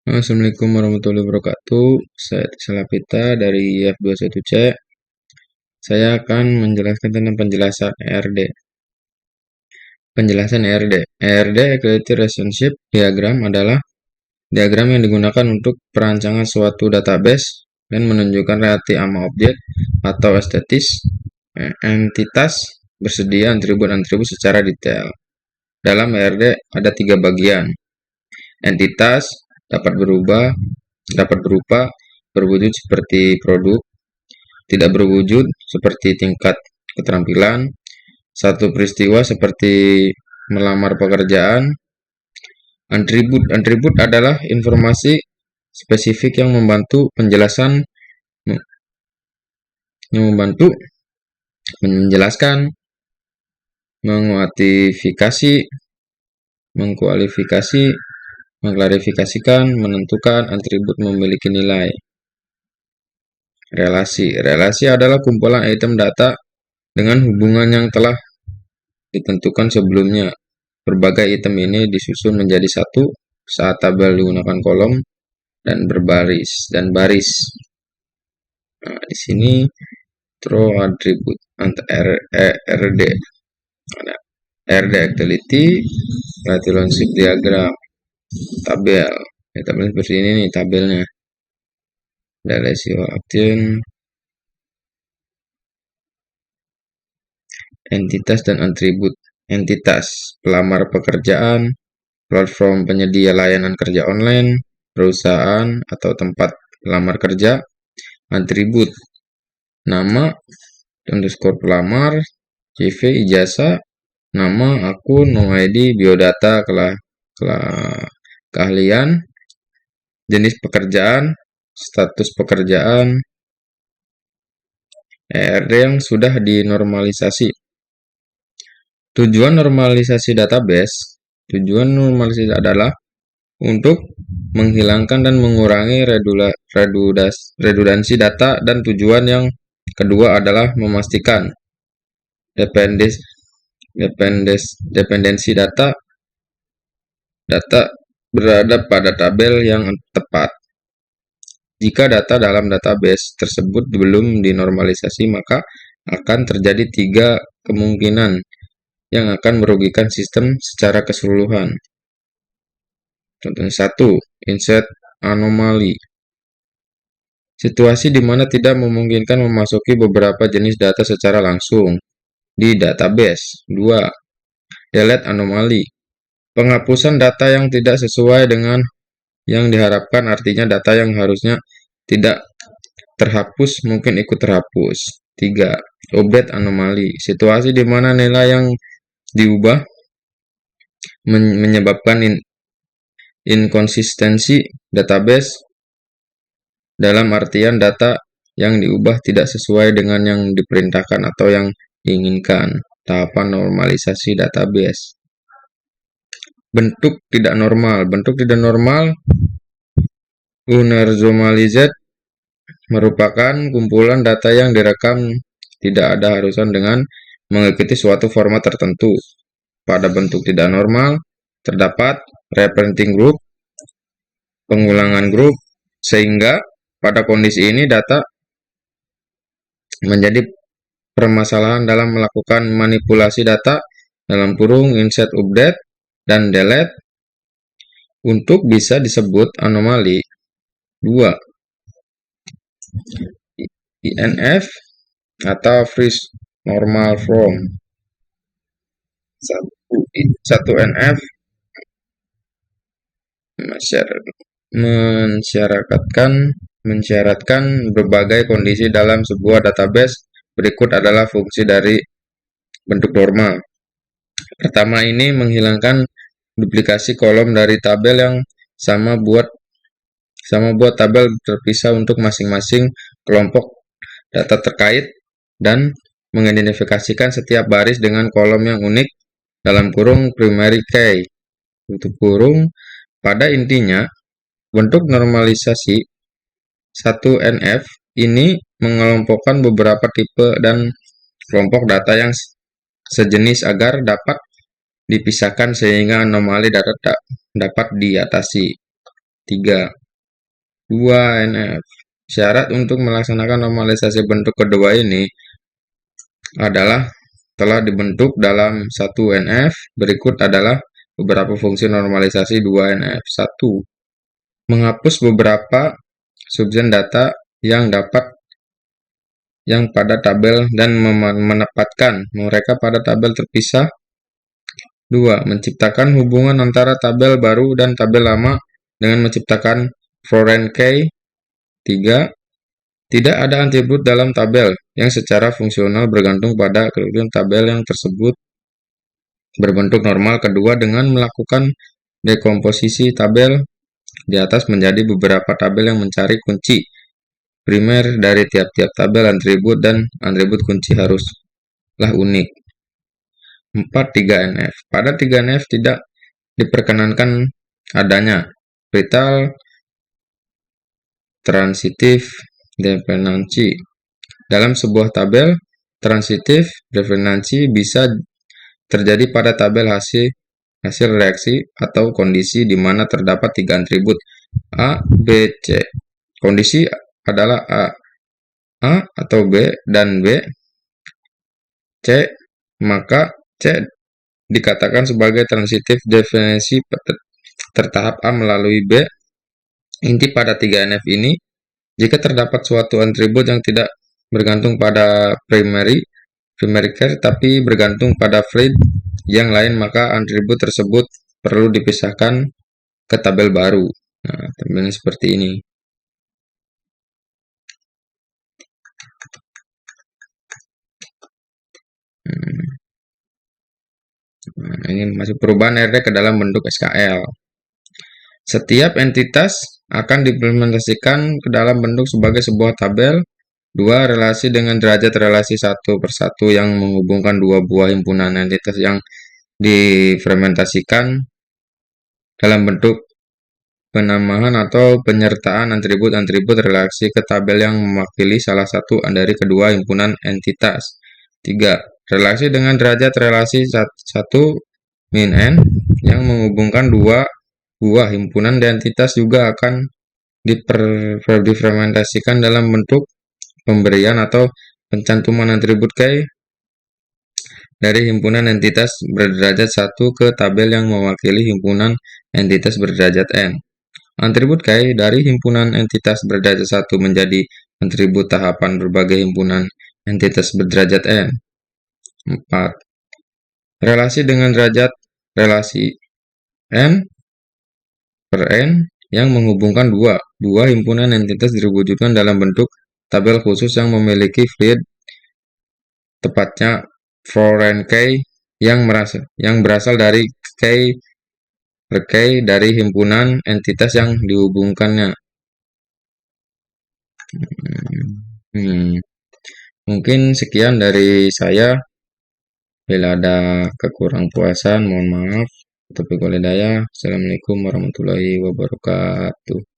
Assalamualaikum warahmatullahi wabarakatuh. Saya Salapita dari F21C. Saya akan menjelaskan tentang penjelasan ERD. Penjelasan ERD. ERD Equality Relationship Diagram adalah diagram yang digunakan untuk perancangan suatu database dan menunjukkan relasi ama objek atau entitas bersedia atribut-atribut secara detail. Dalam ERD ada 3 bagian. Entitas dapat berupa berwujud seperti produk, tidak berwujud seperti tingkat keterampilan, satu peristiwa seperti melamar pekerjaan. Atribut adalah informasi spesifik yang membantu menjelaskan, mengklarifikasikan, menentukan atribut memiliki nilai. Relasi adalah kumpulan item data dengan hubungan yang telah ditentukan sebelumnya. Berbagai item ini disusun menjadi satu saat tabel digunakan kolom dan baris. Nah, di sini throw attribute RD. Ada RD activity, relationship diagram, tabel. Tabel seperti ini nih tabelnya. Relation action, entitas dan atribut. Entitas, pelamar pekerjaan, platform penyedia layanan kerja online, perusahaan atau tempat pelamar kerja. Atribut, nama, underscore pelamar, CV, ijazah, nama, akun, no ID, biodata, keahlian, jenis pekerjaan, status pekerjaan. ERD yang sudah dinormalisasi. Tujuan normalisasi database adalah untuk menghilangkan dan mengurangi redundansi data, dan tujuan yang kedua adalah memastikan dependensi data berada pada tabel yang tepat. Jika data dalam database tersebut belum dinormalisasi, maka akan terjadi 3 kemungkinan yang akan merugikan sistem secara keseluruhan. Contohnya 1. Insert anomaly. Situasi di mana tidak memungkinkan memasuki beberapa jenis data secara langsung di database. 2. Delete anomaly. Penghapusan data yang tidak sesuai dengan yang diharapkan, artinya data yang harusnya tidak terhapus mungkin ikut terhapus. 3. Update anomaly. Situasi di mana nilai yang diubah menyebabkan inkonsistensi database, dalam artian data yang diubah tidak sesuai dengan yang diperintahkan atau yang diinginkan. Tahapan normalisasi database. Bentuk tidak normal. Unormalized merupakan kumpulan data yang direkam tidak ada harusan dengan mengikuti suatu format tertentu. Pada bentuk tidak normal terdapat reprinting group, pengulangan grup, sehingga pada kondisi ini data menjadi permasalahan dalam melakukan manipulasi data (insert, update, dan delete). Untuk bisa disebut anomali. 2. INF atau freeze normal form. 1 NF mensyaratkan berbagai kondisi dalam sebuah database. Berikut adalah fungsi dari bentuk normal. Pertama, ini menghilangkan duplikasi kolom dari tabel yang sama buat tabel terpisah untuk masing-masing kelompok data terkait, dan mengidentifikasikan setiap baris dengan kolom yang unik (primary key). Pada intinya, bentuk normalisasi 1NF ini mengelompokkan beberapa tipe dan kelompok data yang sejenis agar dapat dipisahkan sehingga anomali data dapat diatasi. 3. 2NF. Syarat untuk melaksanakan normalisasi bentuk kedua ini adalah telah dibentuk dalam 1NF. Berikut adalah beberapa fungsi normalisasi 2NF. 1. Menghapus beberapa subjen data yang pada tabel dan menempatkan mereka pada tabel terpisah. 2. Menciptakan hubungan antara tabel baru dan tabel lama dengan menciptakan foreign key. 3. Tidak ada atribut dalam tabel yang secara fungsional bergantung pada kedudukan tabel yang tersebut berbentuk normal. Kedua, dengan melakukan dekomposisi tabel di atas menjadi beberapa tabel yang mencari kunci primer dari tiap-tiap tabel atribut, dan atribut kunci haruslah unik. 4. 3NF. Pada 3NF tidak diperkenankan adanya vital transitive dependency. Dalam sebuah tabel, transitive dependency bisa terjadi pada tabel hasil reaksi atau kondisi di mana terdapat 3 atribut A, B, C. Kondisi adalah A atau B dan B, C, maka C dikatakan sebagai transitive dependency tertahap A melalui B. Inti pada 3NF ini, jika terdapat suatu atribut yang tidak bergantung pada primary key tapi bergantung pada fleet yang lain, maka atribut tersebut perlu dipisahkan ke tabel baru. Nah, tabelnya seperti ini. Nah, ini masuk perubahan RD ke dalam bentuk SKL. Setiap entitas akan diimplementasikan ke dalam bentuk sebagai sebuah tabel. 2. Relasi dengan derajat relasi 1/1 yang menghubungkan dua buah himpunan entitas yang difermentasikan dalam bentuk penambahan atau penyertaan atribut-atribut relasi ke tabel yang mewakili salah satu dari kedua himpunan entitas. 3. Relasi dengan derajat relasi 1 min n yang menghubungkan dua buah himpunan entitas juga akan difermentasikan dalam bentuk pemberian atau pencantuman atribut key dari himpunan entitas berderajat 1 ke tabel yang mewakili himpunan entitas berderajat n. Atribut key dari himpunan entitas berderajat 1 menjadi atribut tahapan berbagai himpunan entitas berderajat n. 4. Relasi dengan derajat relasi n per n yang menghubungkan dua buah himpunan entitas diwujudkan dalam bentuk tabel khusus yang memiliki fleet, tepatnya foreign key yang berasal dari key per key dari himpunan entitas yang dihubungkannya. Mungkin sekian dari saya. Bila ada kekurang puasan, mohon maaf. Assalamualaikum warahmatullahi wabarakatuh.